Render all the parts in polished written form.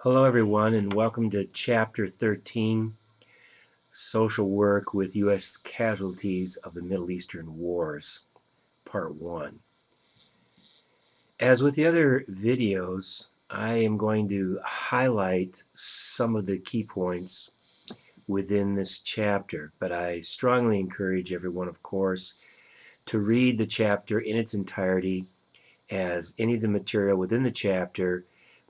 Hello everyone and welcome to Chapter 13, Social Work with U.S. Casualties of the Middle Eastern Wars, Part 1. As with the other videos, I am going to highlight some of the key points within this chapter, but I strongly encourage everyone, of course, to read the chapter in its entirety, as any of the material within the chapter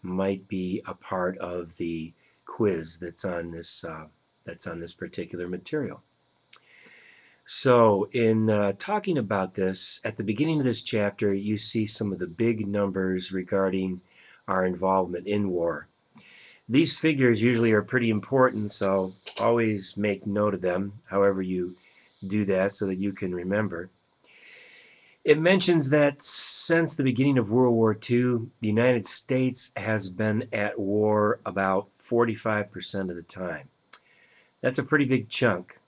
might be a part of the quiz that's on this particular material. So in talking about this, at the beginning of this chapter, you see some of the big numbers regarding our involvement in war. These figures usually are pretty important, so always make note of them, however you do that, so that you can remember. It mentions that since the beginning of World War II, the United States has been at war about 45% of the time. That's a pretty big chunk.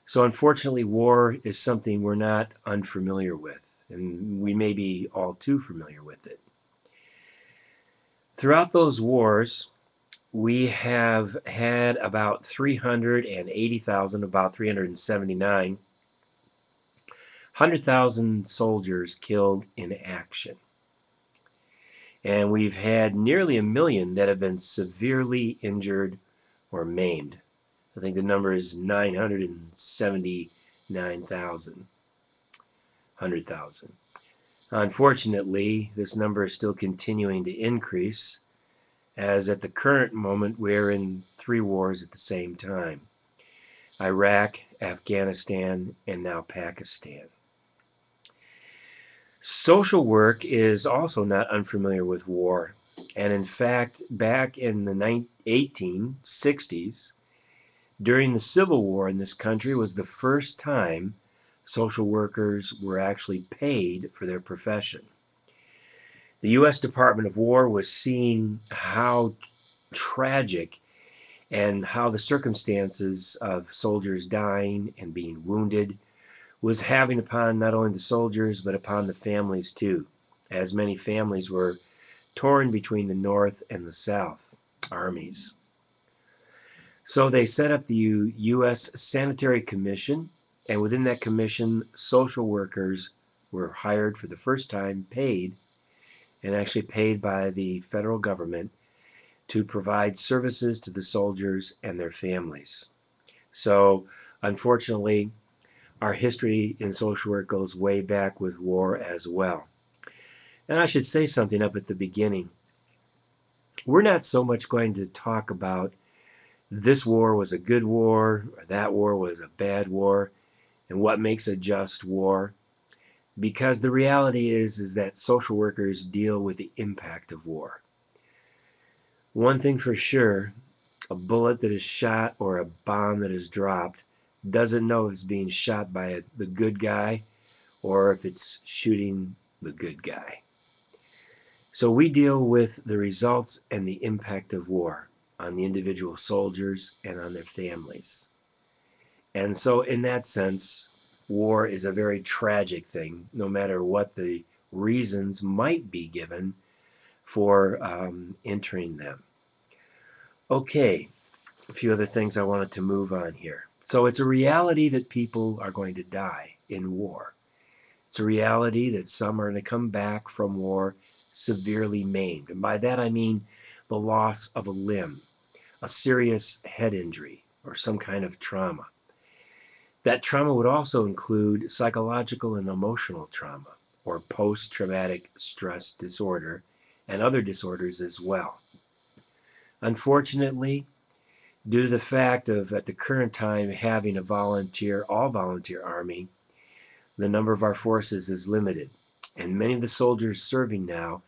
So unfortunately, war is something we're not unfamiliar with, and we may be all too familiar with it. Throughout those wars, we have had about 380,000, about 379, 100,000 soldiers killed in action. And we've had nearly 1 million that have been severely injured or maimed. I think the number is 979,000, 100,000. Unfortunately, this number is still continuing to increase, as at the current moment we're in 3 wars at the same time: Iraq, Afghanistan, and now Pakistan. Social work is also not unfamiliar with war, and in fact, back in the 1860s, during the Civil War in this country, was the first time social workers were actually paid for their profession. The U.S. Department of War was seeing how tragic and how the circumstances of soldiers dying and being wounded was having upon not only the soldiers but upon the families too, as many families were torn between the North and the South armies. So they set up the U.S. Sanitary Commission, and within that commission, social workers were hired for the first time, paid, and actually paid by the federal government to provide services to the soldiers and their families. So unfortunately, our history in social work goes way back with war as well. And I should say something up at the beginning. We're not so much going to talk about this war was a good war or that war was a bad war and what makes a just war, because the reality is that social workers deal with the impact of war. One thing for sure, a bullet that is shot or a bomb that is dropped doesn't know if it's being shot by the good guy or if it's shooting the good guy. So we deal with the results and the impact of war on the individual soldiers and on their families. And so in that sense, war is a very tragic thing, no matter what the reasons might be given for entering them. Okay, a few other things I wanted to move on here. So it's a reality that people are going to die in war. It's a reality that some are going to come back from war severely maimed. And by that I mean the loss of a limb, a serious head injury, or some kind of trauma. That trauma would also include psychological and emotional trauma, or post-traumatic stress disorder, and other disorders as well. Unfortunately, due to the fact of, at the current time, having a all-volunteer army, the number of our forces is limited. And many of the soldiers serving now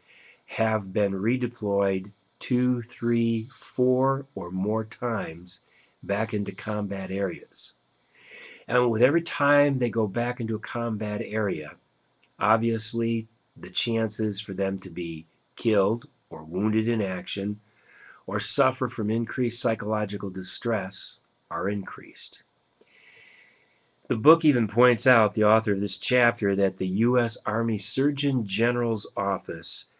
have been redeployed 2, 3, 4, or more times back into combat areas. And with every time they go back into a combat area, obviously the chances for them to be killed or wounded in action or suffer from increased psychological distress are increased. The book even points out, the author of this chapter, that the U.S. Army Surgeon General's office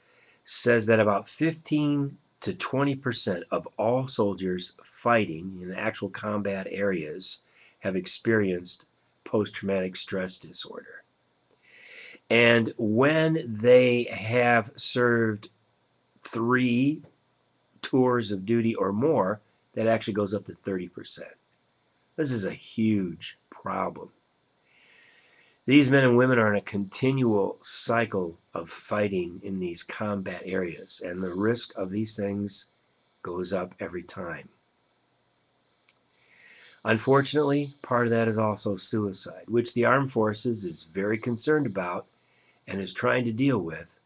says that about 15 to 20% of all soldiers fighting in actual combat areas have experienced post-traumatic stress disorder. And when they have served 3 tours of duty or more, that actually goes up to 30%. This is a huge problem. These men and women are in a continual cycle of fighting in these combat areas, and the risk of these things goes up every time. Unfortunately, part of that is also suicide, which the armed forces is very concerned about and is trying to deal with.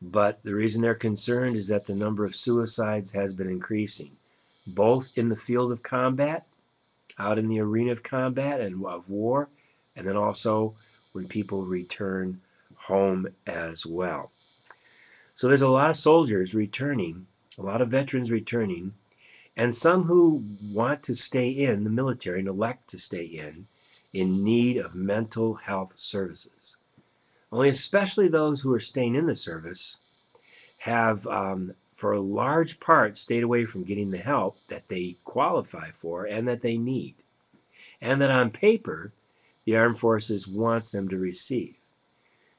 But the reason they're concerned is that the number of suicides has been increasing, both in the field of combat, out in the arena of combat and of war, and then also when people return home as well. So there's a lot of soldiers returning, a lot of veterans returning, and some who want to stay in the military and elect to stay in need of mental health services. Only especially those who are staying in the service have, for a large part, stayed away from getting the help that they qualify for and that they need, and that on paper the armed forces wants them to receive.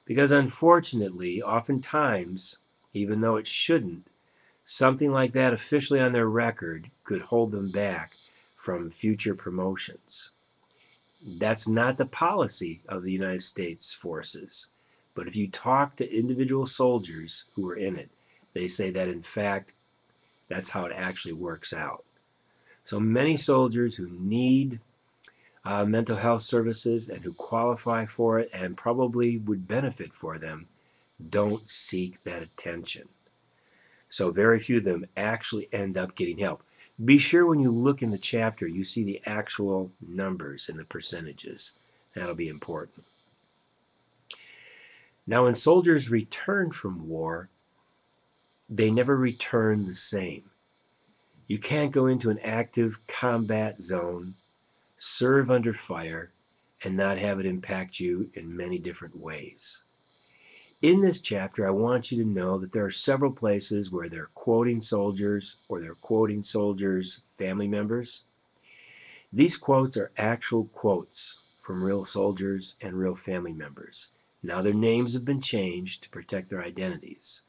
Because unfortunately, oftentimes, even though it shouldn't, something like that officially on their record could hold them back from future promotions. That's not the policy of the United States forces. But if you talk to individual soldiers who are in it, they say that in fact, that's how it actually works out. So many soldiers who need mental health services and who qualify for it and probably would benefit for them don't seek that attention. So very few of them actually end up getting help. Be sure when you look in the chapter you see the actual numbers and the percentages. That'll be important. Now when soldiers return from war, they never return the same. You can't go into an active combat zone, serve under fire, and not have it impact you in many different ways. In this chapter, I want you to know that there are several places where they're quoting soldiers or they're quoting soldiers' family members. These quotes are actual quotes from real soldiers and real family members. Now their names have been changed to protect their identities.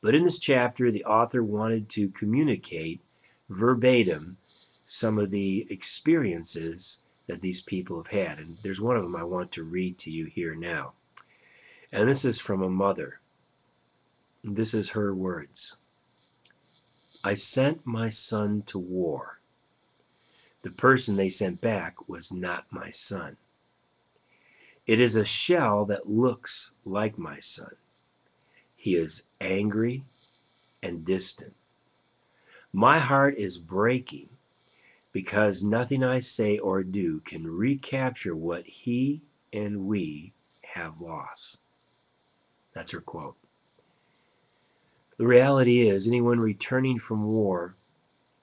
But in this chapter, the author wanted to communicate verbatim some of the experiences that these people have had. And there's one of them I want to read to you here now. And this is from a mother. This is her words. I sent my son to war. The person they sent back was not my son. It is a shell that looks like my son. He is angry and distant. My heart is breaking because nothing I say or do can recapture what he and we have lost. That's her quote. The reality is, anyone returning from war,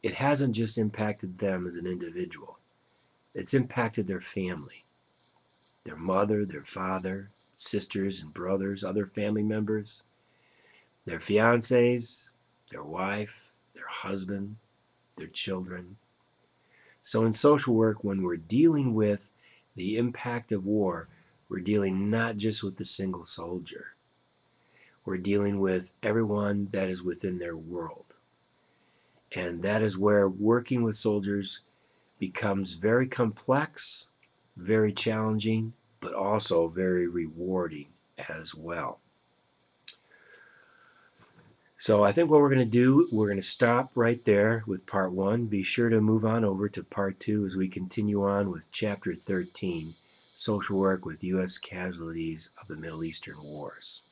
it hasn't just impacted them as an individual. It's impacted their family, their mother, their father, sisters and brothers, other family members, their fiancés, their wife, their husband, their children. So in social work, when we're dealing with the impact of war, we're dealing not just with the single soldier. We're dealing with everyone that is within their world. And that is where working with soldiers becomes very complex, very challenging, but also very rewarding as well. So I think what we're going to do, we're going to stop right there with part 1. Be sure to move on over to part 2 as we continue on with chapter 13, Social Work with U.S. Casualties of the Middle Eastern Wars.